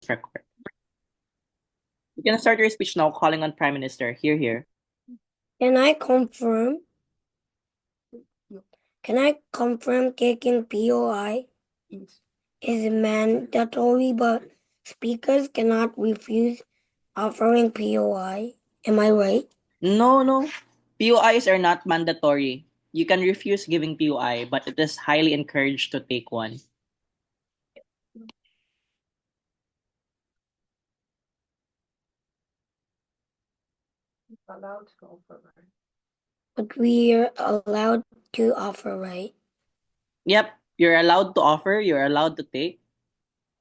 record. You can start your speech now calling on Prime Minister. Here. Can I confirm taking POI is mandatory, but speakers cannot refuse offering POI? Am I right? No. POIs are not mandatory. You can refuse giving POI, but it is highly encouraged to take one. But we are allowed to offer, right? Yep, you're allowed to offer, you're allowed to take,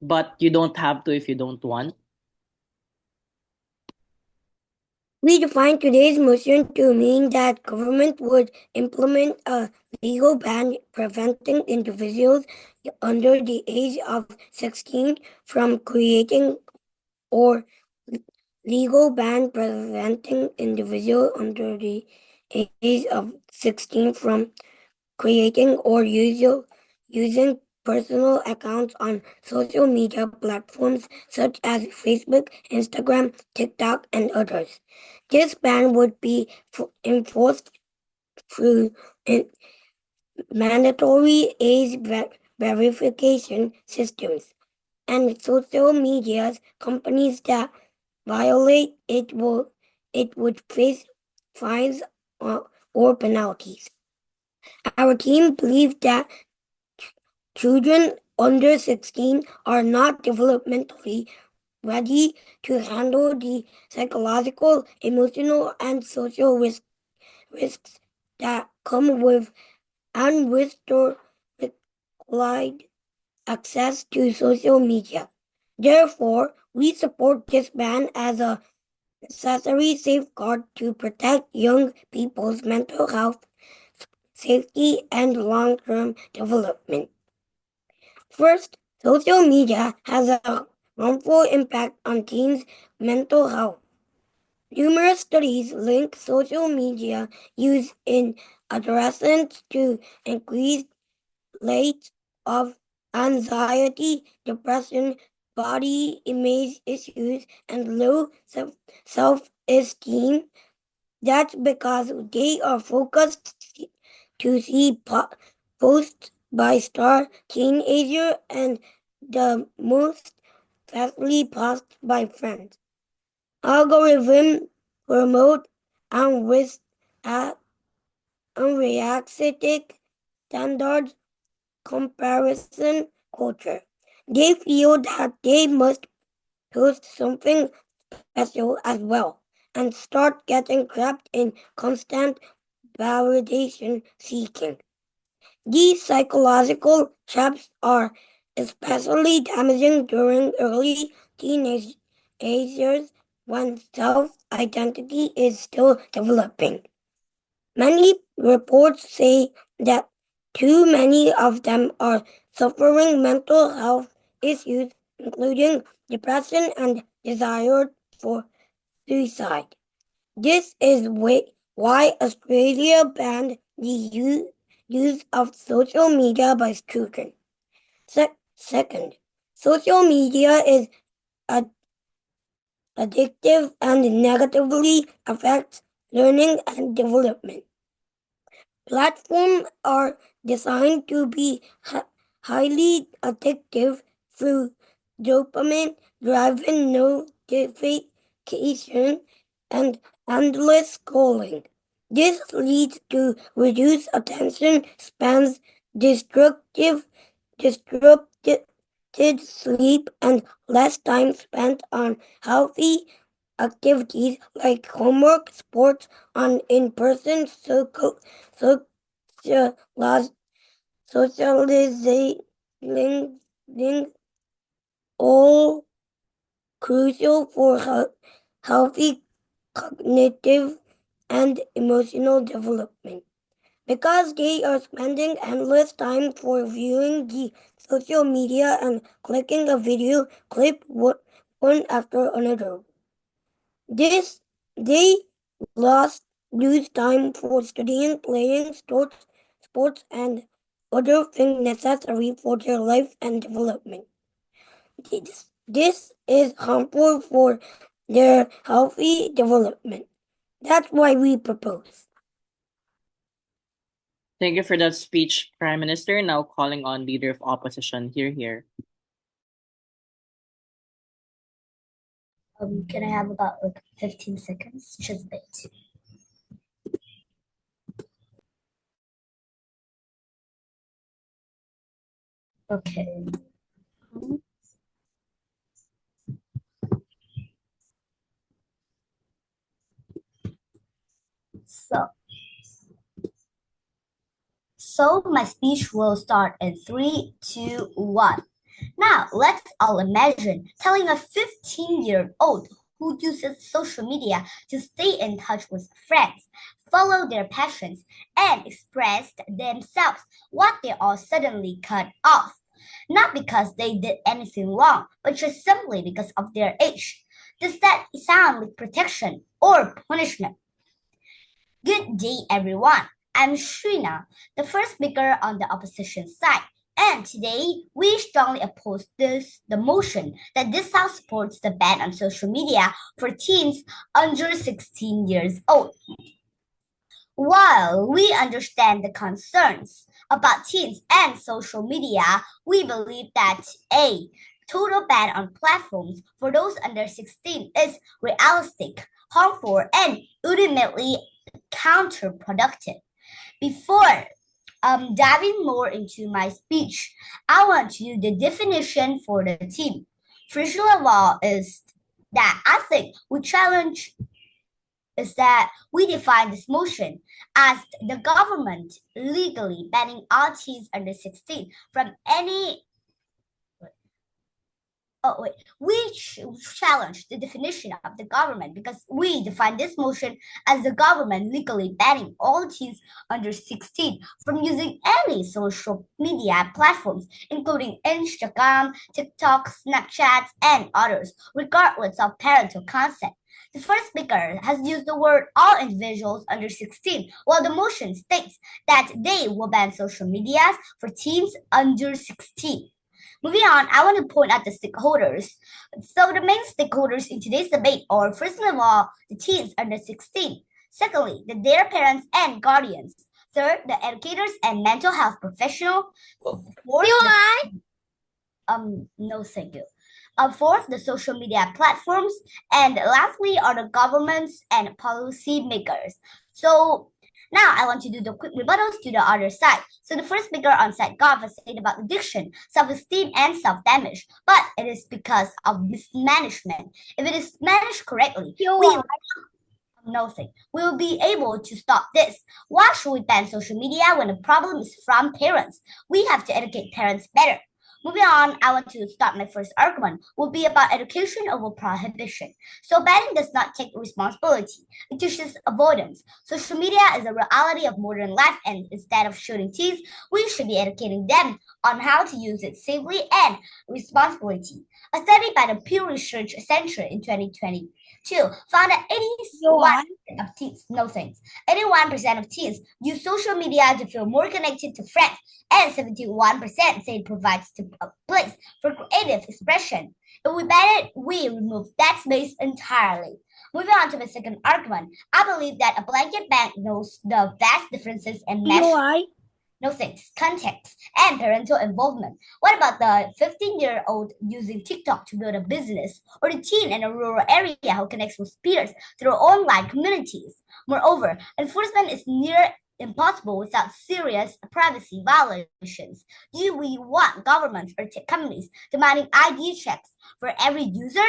but you don't have to if you don't want. We define today's motion to mean that government would implement a legal ban preventing individuals under the age of 16 from creating or legal ban preventing individuals under the age of 16 from creating or using personal accounts on social media platforms such as Facebook, Instagram, TikTok, and others. This ban would be enforced through mandatory age verification systems, and social media companies that violate it would face fines or penalties. Our team believes that children under 16 are not developmentally ready to handle the psychological, emotional, and social risks that come with unrestricted access to social media. Therefore, we support this ban as a necessary safeguard to protect young people's mental health, safety, and long-term development. First, social media has a harmful impact on teens' mental health. Numerous studies link social media use in adolescents to increased rates of anxiety, depression, body image issues, and low self-esteem. That's because they are focused to see posts by star teenager and the most fastly passed by friends. Algorithm promote unrealistic standards comparison culture. They feel that they must post something special as well and start getting trapped in constant validation seeking. These psychological traps are especially damaging during early teenage years when self-identity is still developing. Many reports say that too many of them are suffering mental health issues, including depression and desire for suicide. This is why Australia banned the use of social media by children. Second, social media is addictive and negatively affects learning and development. Platforms are designed to be highly addictive through dopamine-driven notification and endless scrolling. This leads to reduced attention spans, disrupted sleep, and less time spent on healthy activities like homework, sports, and in-person socializing, all crucial for healthy cognitive and emotional development. Because they are spending endless time for viewing the social media and clicking a video clip one after another. They lose time for studying, playing sports, and other things necessary for their life and development. This is harmful for their healthy development. That's why we propose. Thank you for that speech, Prime Minister. Now calling on Leader of Opposition. Here. Can I have about 15 seconds? Just wait. Okay. So my speech will start in 3, 2, 1. Now, let's all imagine telling a 15-year-old who uses social media to stay in touch with friends, follow their passions, and express themselves, what they are suddenly cut off. Not because they did anything wrong, but just simply because of their age. Does that sound like protection or punishment? Good day, everyone. I'm Shrina, the first speaker on the opposition side. And today, we strongly oppose the motion that this House supports the ban on social media for teens under 16 years old. While we understand the concerns about teens and social media, we believe that a total ban on platforms for those under 16 is realistic, harmful, and ultimately counterproductive. Before diving more into my speech, I want to do the definition for the team. First of all, is that I think we challenge is that we define this motion as the government legally banning all teens under 16 from any we challenge the definition of the government because we define this motion as the government legally banning all teens under 16 from using any social media platforms, including Instagram, TikTok, Snapchat, and others, regardless of parental consent. The first speaker has used the word all individuals under 16, while the motion states that they will ban social media for teens under 16. Moving on, I want to point out the stakeholders. So the main stakeholders in today's debate are, first of all, the teens under 16. Secondly, their parents and guardians. Third, the educators and mental health professionals. Fourth, no thank you. Fourth, the social media platforms. And lastly are the governments and policy makers. So now I want to do the quick rebuttals to the other side. So the first speaker on side Gov has said about addiction, self-esteem, and self-damage, but it is because of mismanagement. If it is managed correctly, we will be able to stop this. Why should we ban social media when the problem is from parents? We have to educate parents better. Moving on, I want to start my first argument will be about education over prohibition. So banning does not take responsibility. It teaches avoidance. Social media is a reality of modern life, and instead of shooting teens, we should be educating them on how to use it safely and responsibility. A study by the Pew Research Center in 2022 found that 81% of teens, 81% of teens use social media to feel more connected to friends, and 71% say it provides a place for creative expression. If we ban it, we remove that space entirely. Moving on to my second argument, I believe that a blanket ban knows the vast differences in context, and parental involvement. What about the 15-year-old using TikTok to build a business, or the teen in a rural area who connects with peers through online communities? Moreover, enforcement is near impossible without serious privacy violations. Do we want governments or tech companies demanding ID checks for every user?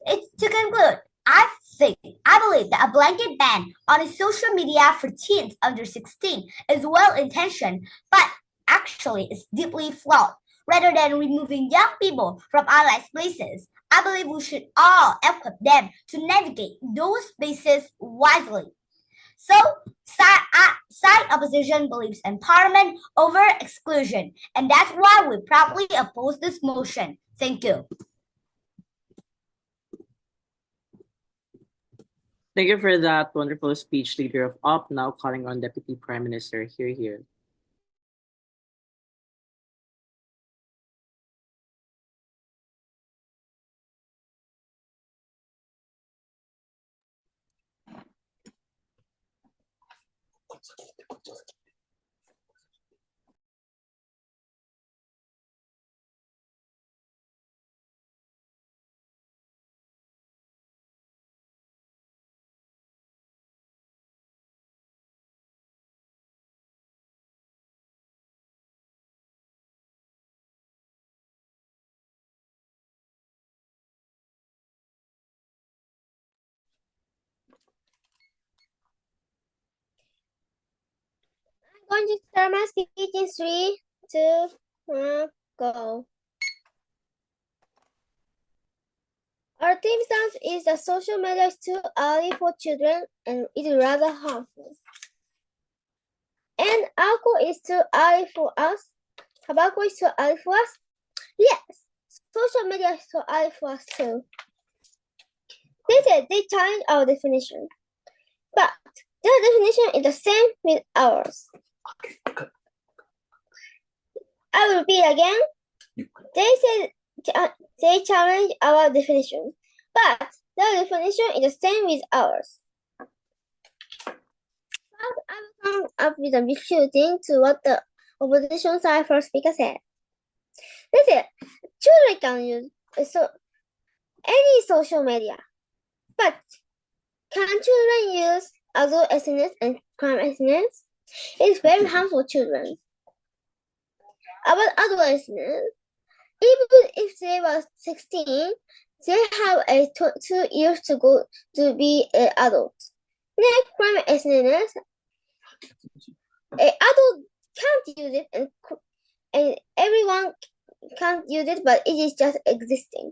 It's to conclude, I believe that a blanket ban on social media for teens under 16 is well-intentioned, but actually is deeply flawed. Rather than removing young people from online spaces, I believe we should all equip them to navigate those spaces wisely. So, side opposition believes empowerment over exclusion, and that's why we proudly oppose this motion. Thank you. Thank you for that wonderful speech, Leader of Op. Now calling on Deputy Prime Minister. Here. I'm going to start my speech in 3, 2, 1, go. Our team stance is that social media is too early for children and it is rather harmful. And alcohol is too early for us. Tobacco is too early for us. Yes, social media is too early for us too. They challenge our definition, but their definition is the same with ours. I will repeat again. They said they challenge our definition, but their definition is the same with ours. First, I will come up with a refuting to what the opposition side first speaker said. They said children can use any social media, but can children use adult SNS and crime SNS? It is very harmful for children. About adult SNS, even if they were 16, they have 2 years to go to be an adult. Next, crime SNS, an adult can't use it and everyone can't use it, but it is just existing.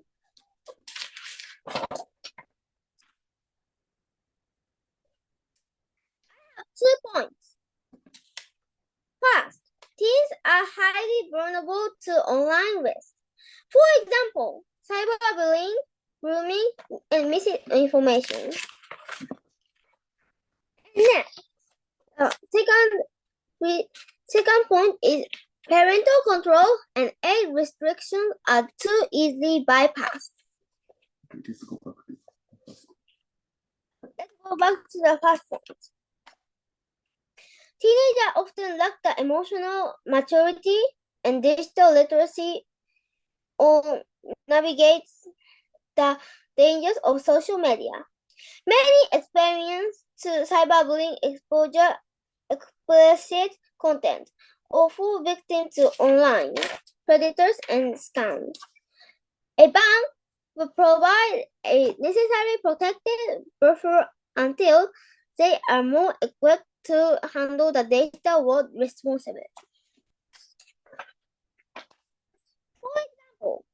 2 points. First, teens are highly vulnerable to online risk. For example, cyberbullying, grooming, and misinformation. Next, second point is parental control and age restrictions are too easily bypassed. Let's go back to the first point. Teenagers often lack the emotional maturity and digital literacy or navigate the dangers of social media. Many experience to cyberbullying exposure, explicit content, or fall victim to online predators and scams. A ban will provide a necessary protective buffer until they are more equipped to handle the data world responsibly. For example,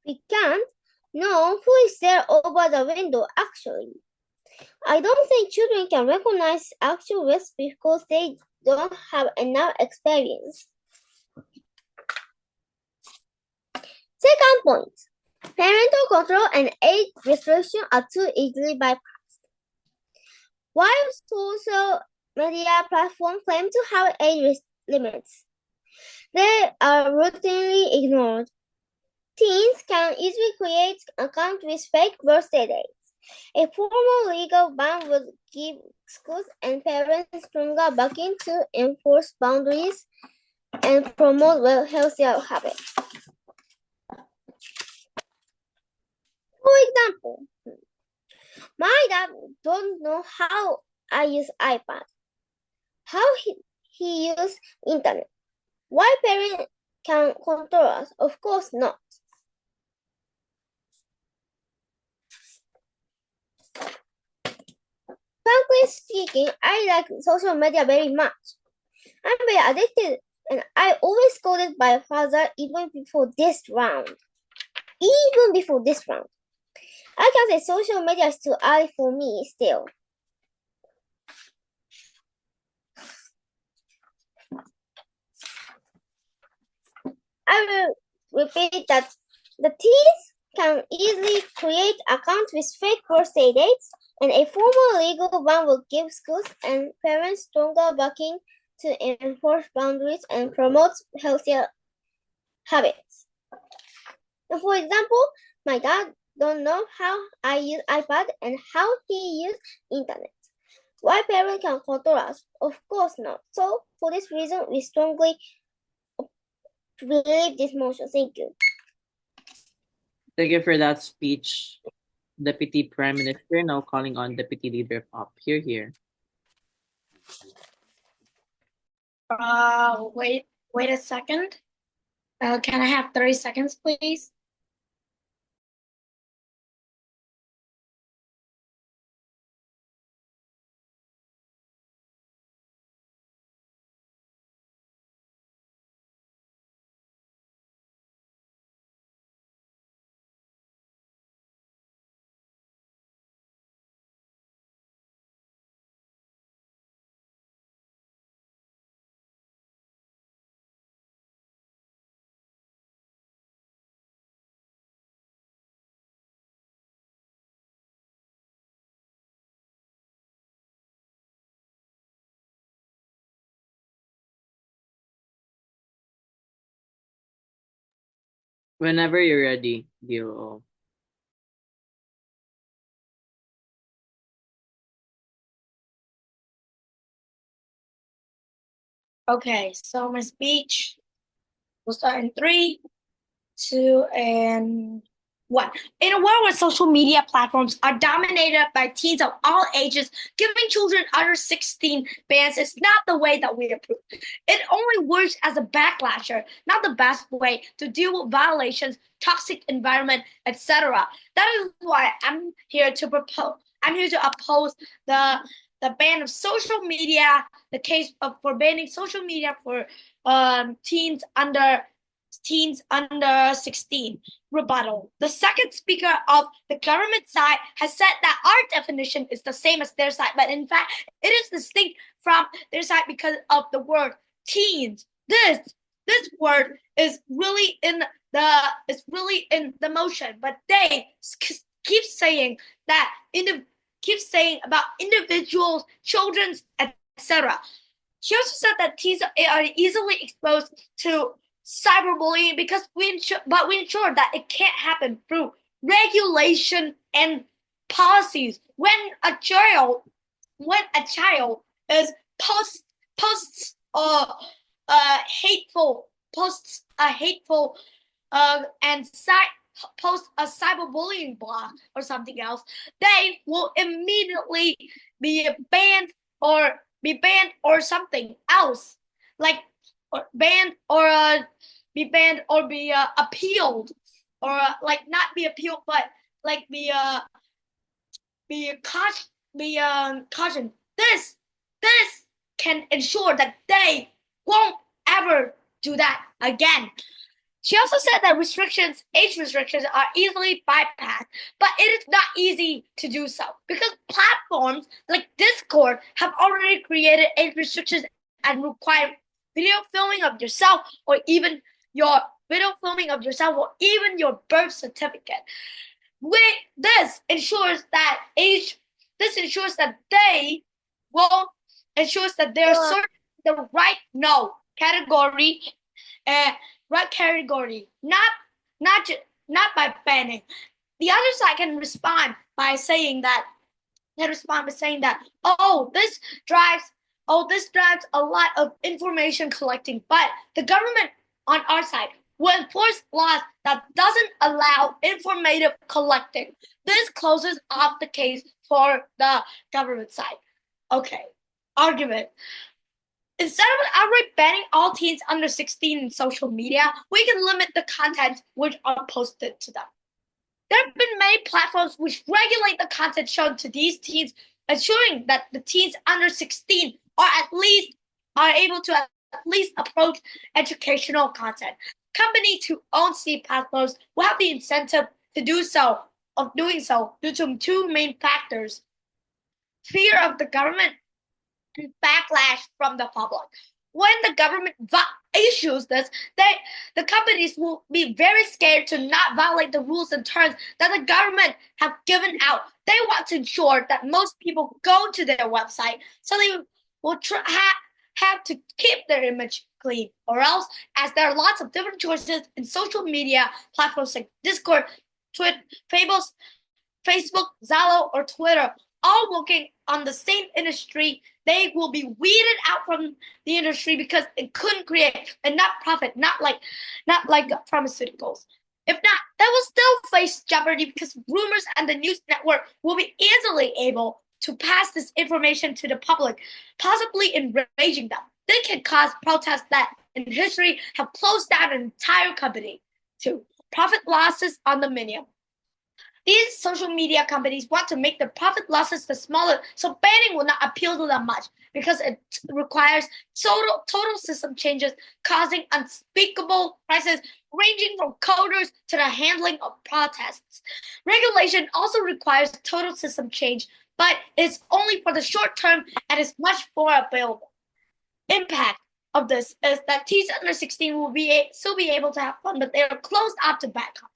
we can't know who is there over the window actually. I don't think children can recognize actual risk because they don't have enough experience. Second point, parental control and age restriction are too easily bypassed. While social media platforms claim to have age limits, they are routinely ignored. Teens can easily create accounts with fake birthday dates. A formal legal ban would give schools and parents stronger backing to enforce boundaries and promote healthier habits. For example, my dad don't know how I use iPad, how he use internet. Why parents can control us? Of course not. Frankly speaking, I like social media very much. I'm very addicted and I always scolded my father even before this round. I can say social media is too early for me still. I will repeat that the teens can easily create accounts with fake birthday dates, and a formal legal ban will give schools and parents stronger backing to enforce boundaries and promote healthier habits. For example, my dad don't know how I use iPad and how he uses internet. Why parents can control us? Of course not. So, for this reason, we strongly believe this motion. Thank you. Thank you for that speech, Deputy Prime Minister. Now calling on Deputy Leader of OP. Here. Wait a second. Can I have 30 seconds, please? Whenever you're ready, DOO. Okay, so my speech will start in 3, 2, and 1. In a world where social media platforms are dominated by teens of all ages, giving children under 16 bans is not the way that we approve. It only works as a backlasher, not the best way to deal with violations, toxic environment, etc. That is why I'm here to oppose the ban of social media, the case for banning social media for teens under 16. Rebuttal. The second speaker of the government side has said that our definition is the same as their side, but in fact, it is distinct from their side because of the word teens. This word is really in the motion, but they keep saying that about individuals, children's, etc. She also said that teens are easily exposed to cyberbullying because we ensure that it can't happen through regulation and policies. When a child is posts a hateful and post a cyberbullying blog or something else, they will immediately be banned or something else, like banned or be appealed, or like not be appealed, but like be cautioned. This can ensure that they won't ever do that again. She also said that age restrictions are easily bypassed, but it is not easy to do so because platforms like Discord have already created age restrictions and require video filming of yourself or even your birth certificate. This ensures that they are certain the right category, not by banning. The other side can respond by saying that, this drives a lot of information collecting, but the government on our side will enforce laws that doesn't allow informative collecting. This closes off the case for the government side. Okay, argument. Instead of outright banning all teens under 16 in social media, we can limit the content which are posted to them. There have been many platforms which regulate the content shown to these teens, ensuring that the teens under 16 are able to at least approach educational content. Companies who own these platforms will have the incentive to doing so due to two main factors: fear of the government and backlash from the public. When the government issues this, the companies will be very scared to not violate the rules and terms that the government have given out. They want to ensure that most people go to their website, so they will have to keep their image clean, or else, as there are lots of different choices in social media platforms like Discord, Twitter, Facebook, Zalo, or Twitter, all working on the same industry, they will be weeded out from the industry because it couldn't create enough profit, not like pharmaceuticals. If not, they will still face jeopardy because rumors and the news network will be easily able to pass this information to the public, possibly enraging them. They can cause protests that in history have closed down an entire company. 2. Profit losses on the medium. These social media companies want to make the profit losses the smaller, so banning will not appeal to them much because it requires total system changes, causing unspeakable prices ranging from coders to the handling of protests. Regulation also requires total system change, but it's only for the short term and is much more available. Impact of this is that teens under 16 will still be able to have fun, but they are closed off to bad content.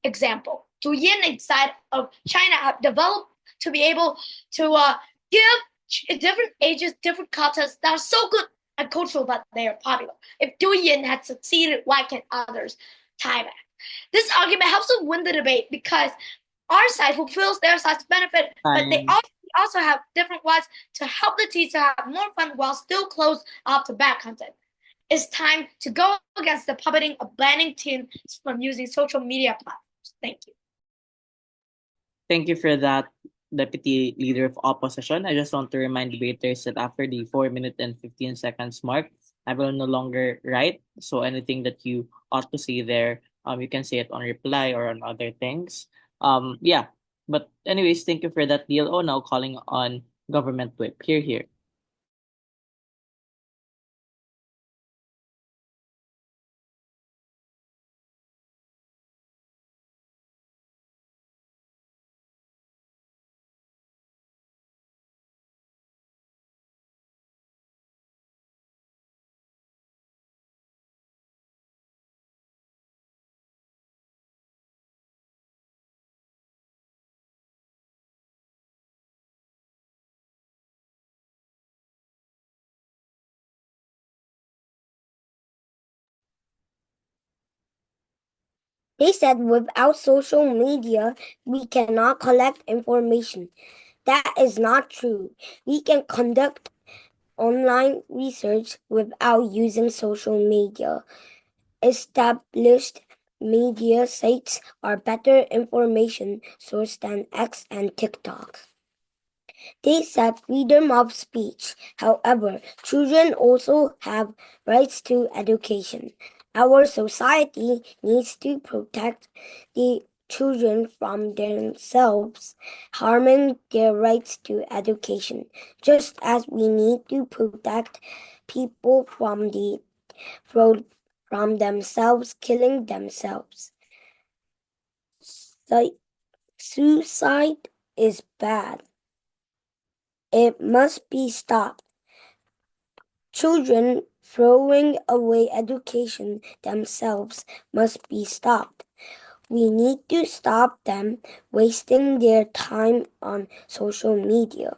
Example, Douyin inside of China have developed to be able to give different ages different contents that are so good and cultural that they are popular. If Douyin had succeeded, why can't others tie back? This argument helps to win the debate because our side fulfills their side's benefit, but they also have different ways to help the teens to have more fun while still closed off to bad content. It's time to go against the puppeting of banning teens from using social media platforms. Thank you. Thank you for that, Deputy Leader of Opposition. I just want to remind debaters that after the 4 minute and 15 seconds mark, I will no longer write. So anything that you ought to say there, you can say it on reply or on other things. Yeah. But anyways, thank you for that deal. Oh, now calling on Government Whip. Here. They said without social media, we cannot collect information. That is not true. We can conduct online research without using social media. Established media sites are better information source than X and TikTok. They said freedom of speech. However, children also have rights to education. Our society needs to protect the children from themselves harming their rights to education, just as we need to protect people from themselves killing themselves. Suicide is bad. It must be stopped. Children throwing away education themselves must be stopped. We need to stop them wasting their time on social media.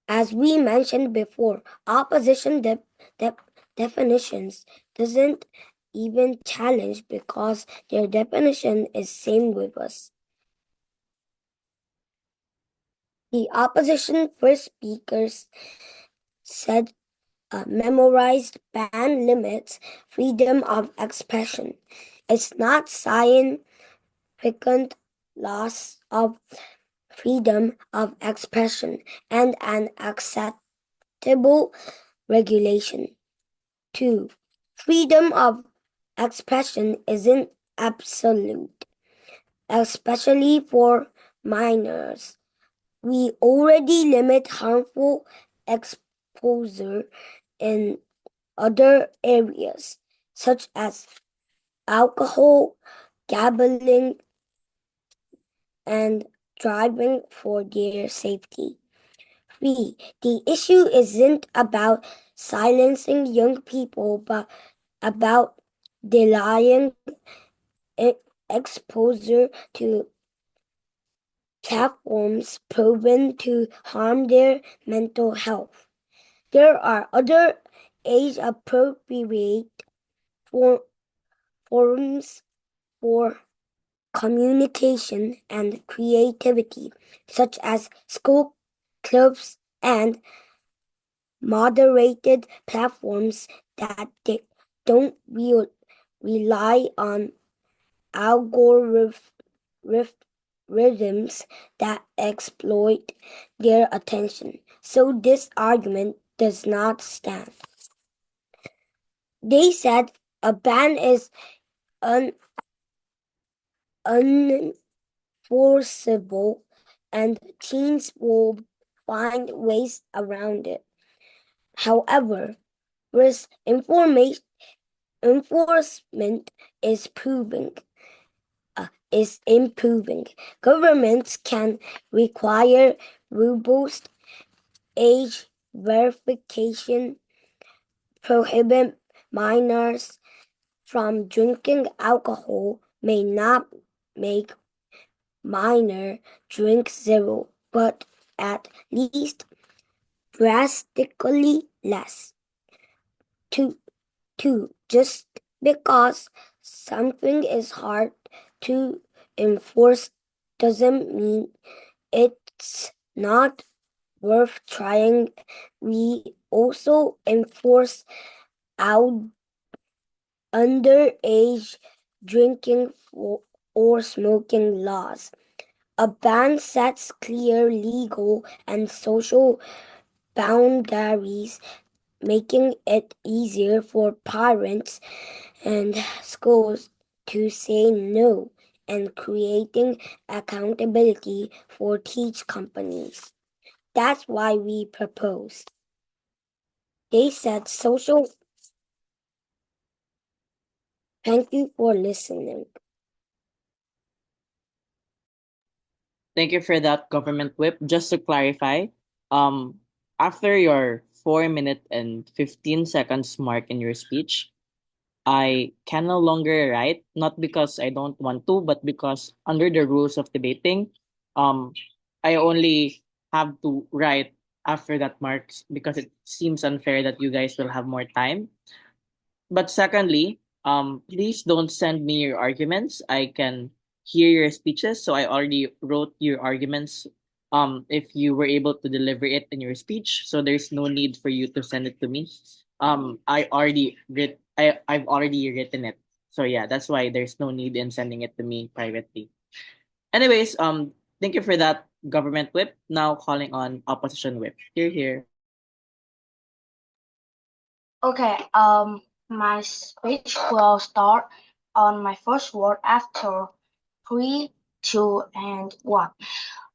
As we mentioned before, opposition definitions doesn't even challenge because their definition is same with us. The opposition first speakers said memorized ban limits freedom of expression. It's not significant loss of freedom of expression and an acceptable regulation. 2. Freedom of expression isn't absolute, especially for minors. We already limit harmful exposure in other areas, such as alcohol, gambling, and driving for their safety. 3. The issue isn't about silencing young people, but about delaying exposure to platforms proven to harm their mental health. There are other age-appropriate forums for communication and creativity, such as school clubs and moderated platforms that don't rely on algorithms that exploit their attention. So this argument does not stand. They said a ban is unenforceable and teens will find ways around it. However, risk enforcement is improving. Governments can require robust age verification, prohibit minors from drinking alcohol, may not make minor drink zero, but at least drastically less. Two, just because something is hard to enforce doesn't mean it's not worth trying. We also enforce out underage drinking or smoking laws. A ban sets clear legal and social boundaries, making it easier for parents and schools to say no and creating accountability for teach companies. That's why we proposed. They said social. Thank you for listening. Thank you for that, government whip. Just to clarify, after your 4 minute and 15 seconds mark in your speech, I can no longer write, not because I don't want to, but because under the rules of debating, um, I only have to write after that marks because it seems unfair that you guys will have more time. But secondly, please don't send me your arguments. I can hear your speeches, so I already wrote your arguments. If you were able to deliver it in your speech, so there's no need for you to send it to me. I've already written it. So yeah, that's why there's no need in sending it to me privately. Anyways, thank you for that, government whip. Now calling on opposition whip. Here. Okay, my speech will start on my first word after 3, 2, and 1.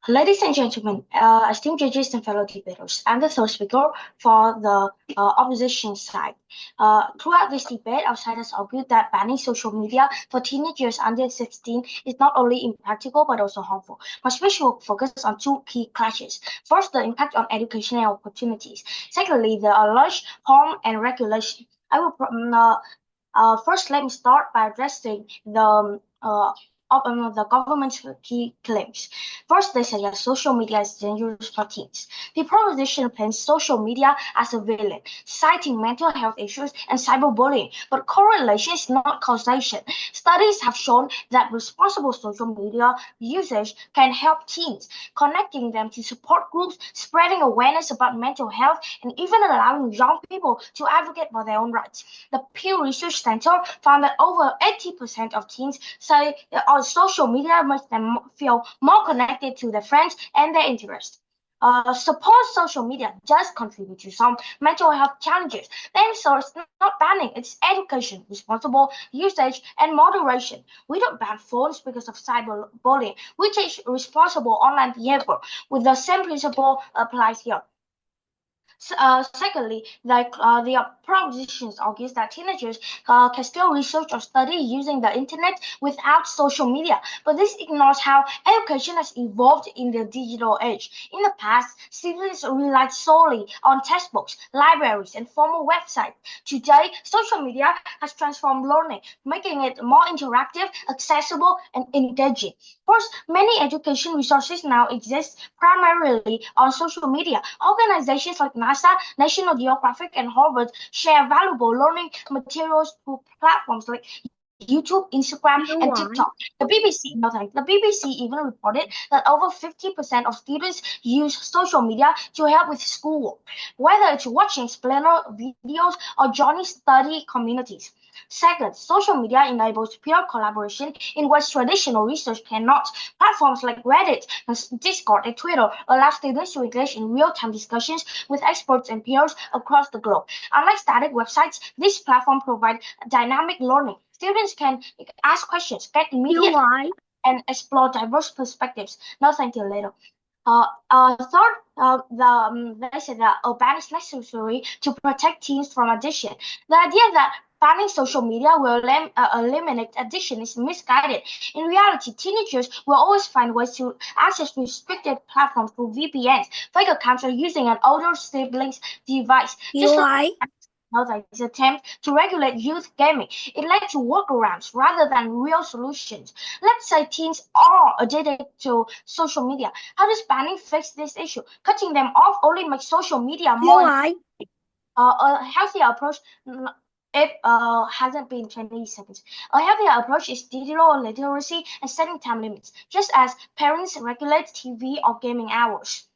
Ladies and gentlemen, esteemed judges and fellow debaters, I'm the third speaker for the opposition side. Throughout this debate, outsiders argued that banning social media for teenagers under 16 is not only impractical but also harmful. My speech will focus on two key clashes. First, the impact on education and opportunities. Secondly, the alleged harm and regulation. I will first let me start by addressing the government's key claims. First, they say that social media is dangerous for teens. The proposition paints social media as a villain, citing mental health issues and cyberbullying, but correlation is not causation. Studies have shown that responsible social media usage can help teens, connecting them to support groups, spreading awareness about mental health, and even allowing young people to advocate for their own rights. The Pew Research Center found that over 80% of teens say social media makes them feel more connected to their friends and their interests. Suppose social media does contribute to some mental health challenges, then so it's not banning, it's education, responsible usage, and moderation. We don't ban phones because of cyberbullying. We teach responsible online behavior. With the same principle applies here. Secondly, the propositions argues that teenagers can still research or study using the internet without social media, but this ignores how education has evolved in the digital age. In the past, students relied solely on textbooks, libraries, and formal websites. Today, social media has transformed learning, making it more interactive, accessible, and engaging. First, many education resources now exist primarily on social media. Organizations like NASA, National Geographic, and Harvard share valuable learning materials through platforms like YouTube, Instagram, You know and why? TikTok. The BBC even reported that over 50% of students use social media to help with schoolwork, whether it's watching Splinter videos or joining study communities. Second, social media enables peer collaboration in ways traditional research cannot. Platforms like Reddit, Discord, and Twitter allow students to engage in real-time discussions with experts and peers across the globe. Unlike static websites, this platform provides dynamic learning. Students can ask questions, get You know immediate why? and explore diverse perspectives. No, thank you later. Third, they say that a ban is necessary to protect teens from addiction. The idea that banning social media will eliminate addiction is misguided. In reality, teenagers will always find ways to access restricted platforms through VPNs, fake accounts, or using an older sibling's device. You know why? His attempt to regulate youth gaming. It led to workarounds rather than real solutions. Let's say teens are addicted to social media. How does banning fix this issue? Cutting them off only makes social media You know more. why? A healthier approach. It hasn't been 20 seconds. A healthier approach is digital literacy and setting time limits, just as parents regulate TV or gaming hours.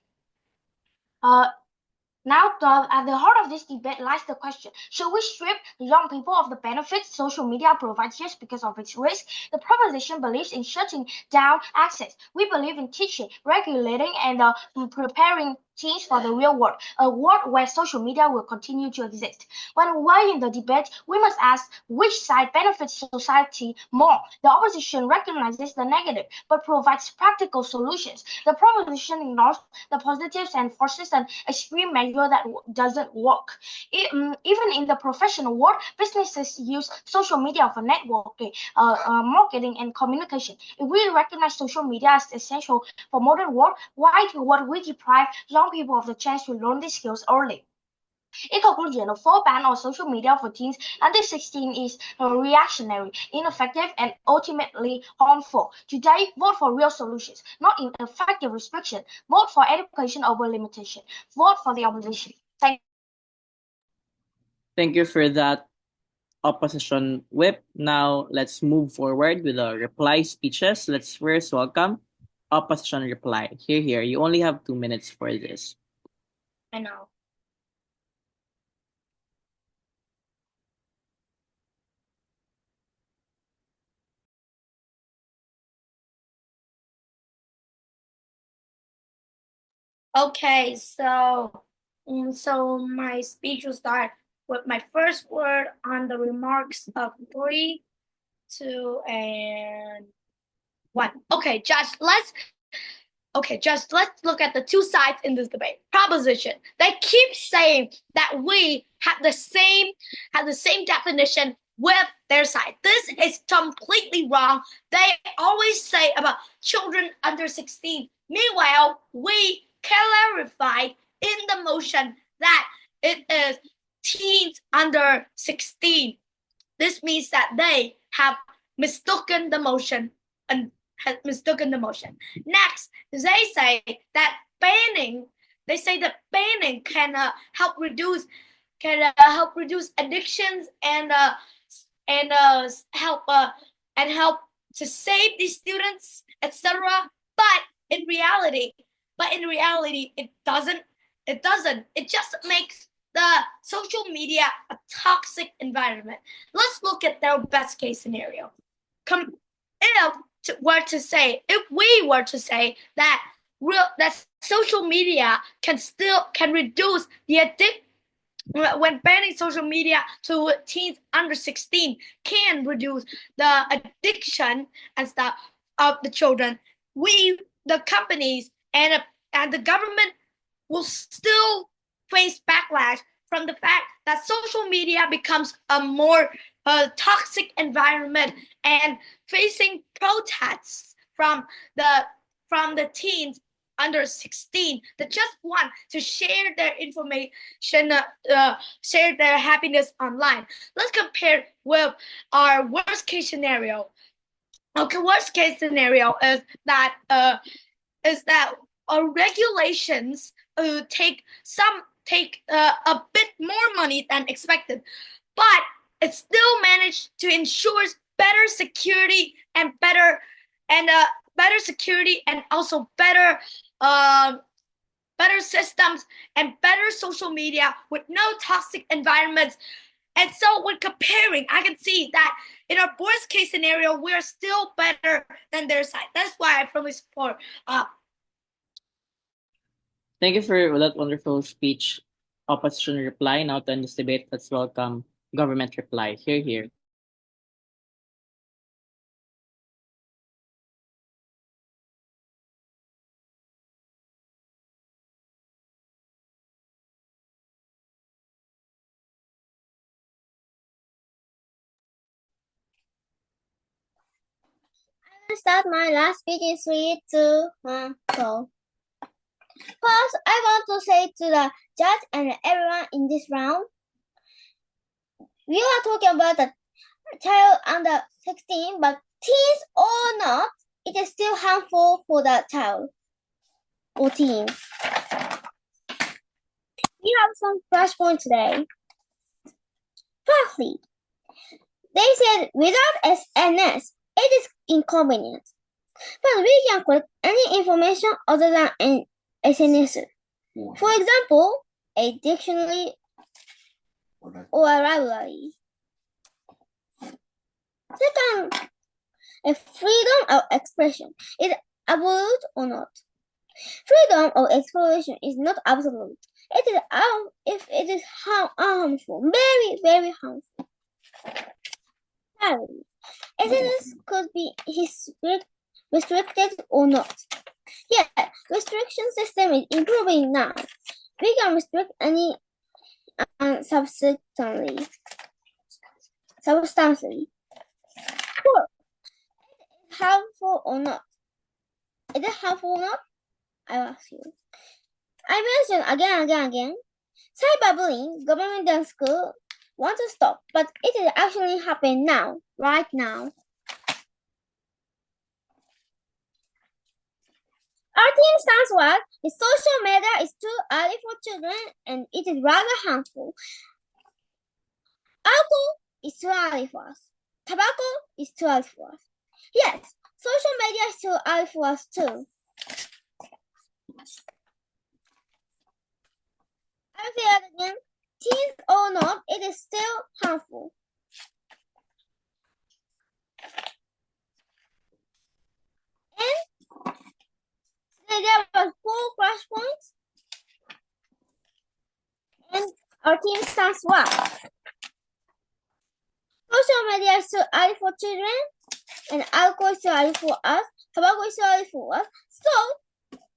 Now, at the heart of this debate lies the question, should we strip young people of the benefits social media provides just because of its risk? The proposition believes in shutting down access. We believe in teaching, regulating, and preparing teens for the real world, a world where social media will continue to exist. When we're in the debate, we must ask which side benefits society more. The opposition recognizes the negative, but provides practical solutions. The proposition ignores the positives and forces an extreme measure that doesn't work. Even in the professional world, businesses use social media for networking, marketing, and communication. If we recognize social media as essential for modern world, why would we deprive young people of the chance to learn these skills early? In conclusion, a full ban on social media for teens under 16 is reactionary, ineffective, and ultimately harmful. Today, vote for real solutions, not ineffective restriction. Vote for education over limitation. Vote for the opposition. Thank you for that opposition whip. Now let's move forward with the reply speeches. Let's first welcome opposition reply. Here. You only have 2 minutes for this. I know. Okay, so my speech will start with my first word on the remarks of 3, 2, and 1. Okay, just let's look at the two sides in this debate. Proposition. They keep saying that we have the same definition with their side. This is completely wrong. They always say about children under 16. Meanwhile, we clarified in the motion that it is teens under 16. This means that they have mistaken the motion and has mistaken the motion. Next, they say that banning can help reduce addictions and help to save these students, etc. But in reality, it doesn't. It just makes the social media a toxic environment. Let's look at their best case scenario. If we were to say that social media can reduce the when banning social media to teens under 16 can reduce the addiction and stuff of the children, the companies and the government will still face backlash from the fact that social media becomes a more toxic environment and facing protests from the teens under 16 that just want to share their information, share their happiness online. Let's compare with our worst case scenario. Okay, worst case scenario is that regulations take a bit more money than expected, but it still managed to ensure better security and better security and also better systems and better social media with no toxic environments. And so when comparing, I can see that in our worst case scenario, we are still better than their side. That's why I firmly support. Thank you for that wonderful speech, opposition reply. Now to end this debate, let's welcome government reply. Here. I will start my last speech in 3, 2, 1, go. First, I want to say to the judge and everyone in this round, we are talking about a child under 16, but teens or not, it is still harmful for the child or teens. We have some flashpoints today. Firstly, they said without SNS, it is inconvenient. But we can collect any information other than an SNS. For example, a dictionary or a library. Second, a freedom of expression is absolute or not. Freedom of expression is not absolute. It is if it is harmful, very, very harmful. Thirdly, SNS could be restricted or not. Yeah, restriction system is improving now. We can restrict any substantially. Fourth, is it harmful or not? Is it harmful or not? I ask you. I mentioned again. Cyberbullying, government and school want to stop, but it is actually happening now, right now. Our team stands what? The social media is too early for children and it is rather harmful. Alcohol is too early for us. Tobacco is too early for us. Yes, social media is too early for us too. I'll say that again. Teens or not, it is still harmful. And there were 4 flashpoints. And our team stands what? Social media is too early for children, and alcohol is too early for us. Tobacco is too early for us. So,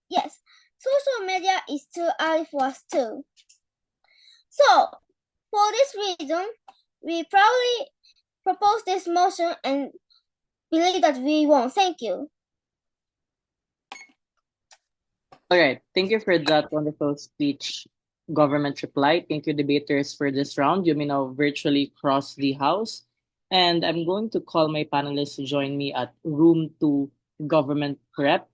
yes, social media is too early for us too. So, for this reason, we probably propose this motion and believe that we won. Thank you. All right. Thank you for that wonderful speech, government reply. Thank you, debaters, for this round. You may now virtually cross the house. And I'm going to call my panelists to join me at room 2, government prep.